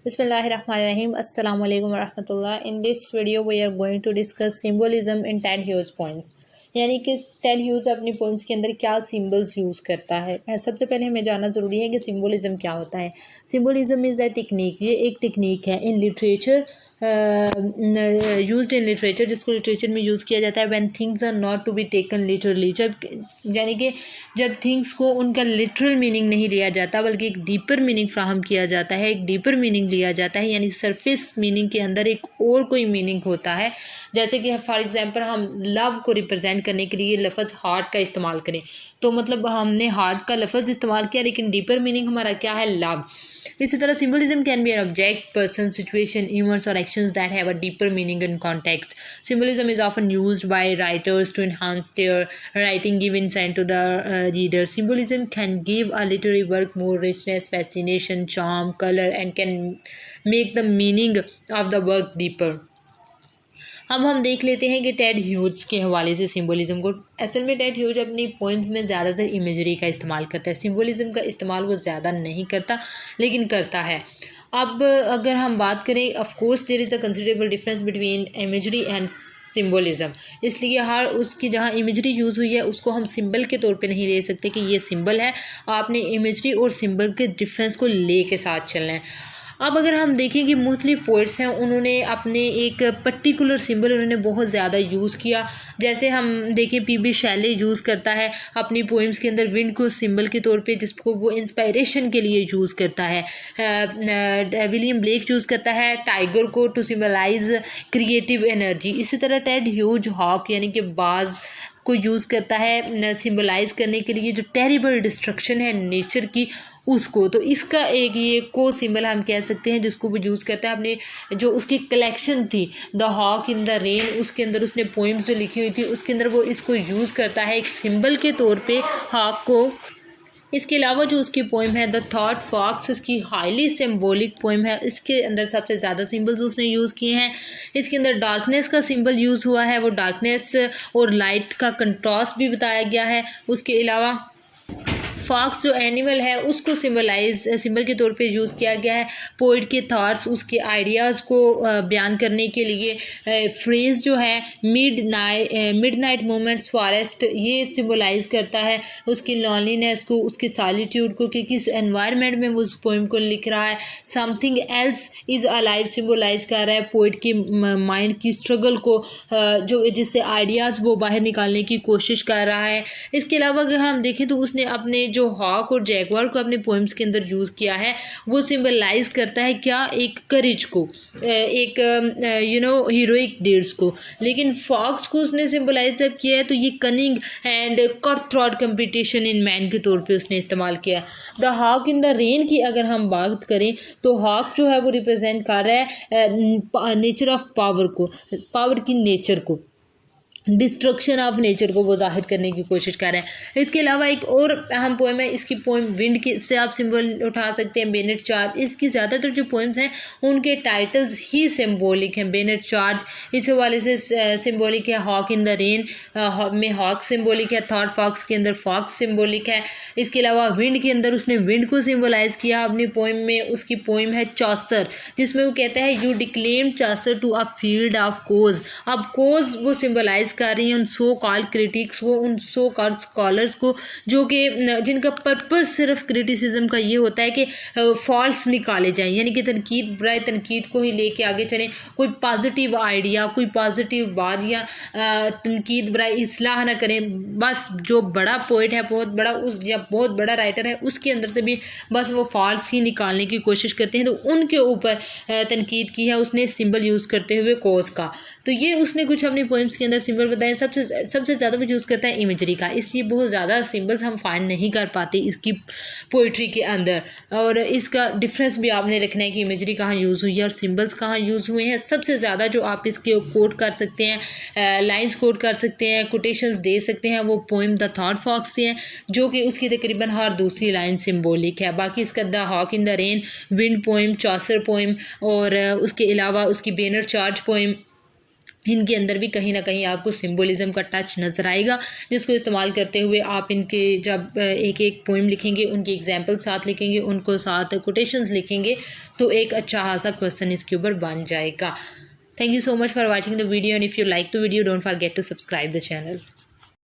Bismillahirrahmanirrahim. Assalamu alaikum warahmatullah. In this video we are going to discuss symbolism in Ted Hughes poems. यानी कि Ted Hughes अपनी poems के अंदर क्या symbols use करता है। सबसे पहले हमें जानना ज़रूरी है कि सिंबलिज्म क्या होता है। सिंबलिज्म इज़ अ टेक्निक, ये एक टेक्निक है in literature, used in literature, जिसको लिटरेचर में यूज़ किया जाता है when things are not to be taken literally, यानी कि जब थिंग्स को उनका लिटरल मीनिंग नहीं लिया जाता बल्कि एक डीपर मीनिंग फ्राहम किया जाता है, एक डीपर मीनिंग लिया जाता है, यानी सरफेस मीनिंग के अंदर एक और कोई मीनिंग होता है। जैसे कि फॉर एग्जांपल हम लव को रिप्रेजेंट करने के लिए लफ्ज़ हार्ट का इस्तेमाल करें, तो मतलब हमने हार्ट का लफ्ज़ इस्तेमाल किया लेकिन डीपर मीनिंग हमारा क्या है, लव। इसी तरह symbolism can be an object, person, situation, events और actions that have a deeper meaning in context. Symbolism is often used by writers to enhance their writing, give insight to the reader. Symbolism can give a literary work more richness, fascination, charm, color, and can make the meaning of the work deeper. अब हम देख लेते हैं कि Ted Hughes के हवाले से symbolism को। असल में टेड ह्यूज अपनी पोइम्स में ज़्यादातर इमेजरी का इस्तेमाल करता है, सिंबलिज्म का इस्तेमाल वो ज़्यादा नहीं करता लेकिन करता है। अब अगर हम बात करें, of course there is a considerable difference between imagery and symbolism, इसलिए हर उसकी जहाँ इमेजरी यूज़ हुई है उसको हम सिंबल के तौर पे नहीं ले सकते कि ये सिंबल है। आपने इमेजरी और सिंबल के डिफरेंस को ले के साथ चलना है। अब अगर हम देखें कि मुख्तलिफ पोइट्स हैं, उन्होंने अपने एक पर्टिकुलर सिंबल उन्होंने बहुत ज़्यादा यूज़ किया। जैसे हम देखें पी.बी. शैले यूज़ करता है अपनी पोइम्स के अंदर विंड को सिंबल के तौर पे, जिसको वो इंस्पायरेशन के लिए यूज़ करता है। विलियम ब्लेक यूज़ करता है टाइगर को टू सिंबलाइज क्रिएटिव एनर्जी। इसी तरह टेड ह्यूज हॉक यानी कि बाज को यूज़ करता है सिंबलाइज करने के लिए जो टेरिबल डिस्ट्रक्शन है नेचर की, उसको। तो इसका एक ये को सिंबल हम कह सकते हैं जिसको वो यूज़ करता है। अपने जो उसकी कलेक्शन थी the hawk in the rain, उसके अंदर उसने पोइम्स जो लिखी हुई थी उसके अंदर वो इसको यूज़ करता है एक सिंबल के तौर पे हॉक को। इसके अलावा जो उसकी पोइम है द थॉट फॉक्स, इसकी हाईली सिंबॉलिक पोइम है, इसके अंदर सबसे ज़्यादा सिंबल्स उसने यूज़ किए हैं। इसके अंदर डार्कनेस का सिंबल यूज़ हुआ है, वो डार्कनेस और लाइट का कंट्रास्ट भी बताया गया है। उसके अलावा फॉक्स जो एनिमल है उसको सिंबल के तौर पे यूज़ किया गया है। पोइट के थॉट्स, उसके आइडियाज़ को बयान करने के लिए फ्रेज़ जो है मिड नाइट मोमेंट्स फॉरेस्ट, ये सिंबलाइज करता है उसकी लॉनलीनेस को, उसकी सॉलिट्यूड को, कि किस एनवायरनमेंट में वो उस पोइम को लिख रहा है। Something else is alive symbolize कर रहा है पोइट की माइंड की स्ट्रगल को, जो जिससे आइडियाज़ वो बाहर निकालने की कोशिश कर रहा है। इसके अलावा अगर हम देखें तो उसने अपने जो हॉक और जैगवार को अपने पोइम्स के अंदर यूज़ किया है, वो सिंबलाइज करता है क्या, एक करेज को, एक हीरोइक डीड्स को। लेकिन फॉक्स को उसने सिंबलाइज जब किया है तो ये cunning and cut throat competition in man के तौर पे उसने इस्तेमाल किया। The hawk in the rain की अगर हम बात करें तो हॉक जो है वो रिप्रेजेंट कर रहा है नेचर ऑफ पावर को, पावर की नेचर को, डिस्ट्रक्शन ऑफ नेचर को वो जाहिर करने की कोशिश कर रहे हैं। इसके अलावा एक और अहम पोइम है, इसकी पोइम विंड की से आप सिंबल उठा सकते हैं, बेनेट चार्ज। इसकी ज़्यादातर जो पोइम्स हैं उनके टाइटल्स ही सिंबॉलिक हैं। बेनेट चार्ज इस हवाले से सिंबॉलिक है, हॉक इन द रेन में हॉक सिंबॉलिक है, थॉट फॉक्स के अंदर फॉक्स सिंबॉलिक है। इसके अलावा विंड के अंदर उसने विंड को सिंबलाइज किया अपनी पोइम में। उसकी पोइम है चॉसर, जिसमें वो कहता है you declaim Chaucer to a field of cause. अब कोज वो सिंबलाइज कर रही हैं उन सो कॉल्ड क्रिटिक्स को, उन सो कॉल्ड स्कॉलर्स को, जो कि जिनका पर्पस सिर्फ क्रिटिसिज्म का ये होता है कि फॉल्स निकाले जाएं, यानी कि तनकीद बराए तनकीद को ही लेके आगे चलें। कोई पॉजिटिव आइडिया, कोई पॉजिटिव बात या तनकीद बराए इस्लाह ना करें। बस जो बड़ा पोइट है, बहुत बड़ा उस या बहुत बड़ा राइटर है, उसके अंदर से भी बस वो फॉल्स ही निकालने की कोशिश करते हैं, तो उनके ऊपर तनकीद की है उसने सिंबल यूज़ करते हुए कोज का। तो ये उसने कुछ अपनी पोइम्स के अंदर सिंबल बताए। सबसे ज़्यादा वो यूज़ करता है इमेजरी का, इसलिए बहुत ज़्यादा सिंबल्स हम फाइंड नहीं कर पाते इसकी पोइट्री के अंदर। और इसका डिफरेंस भी आपने रखना है कि इमेजरी कहाँ यूज़ हुई है और सिंबल्स कहाँ यूज़ हुए हैं। सबसे ज़्यादा जो आप इसके कोट कर सकते हैं, लाइंस कोट कर सकते हैं, कोटेशंस दे सकते हैं, वो पोइम द थॉट फॉक्स से हैं, जो कि उसकी तकरीबन हर दूसरी लाइन सिंबॉलिक है। बाकी इसका the hawk in the rain, wind poem, Chaucer poem और उसके अलावा उसकी बेनर चार्ज पोइम, इनके अंदर भी कहीं ना कहीं आपको सिंबोलिज्म का टच नज़र आएगा, जिसको इस्तेमाल करते हुए आप इनके जब एक एक पोइम लिखेंगे, उनके एग्जाम्पल साथ लिखेंगे, उनको साथ कोटेशंस लिखेंगे, तो एक अच्छा खासा क्वेश्चन इसके ऊपर बन जाएगा। Thank you so much for watching the video, and if you like the video don't forget to subscribe the channel.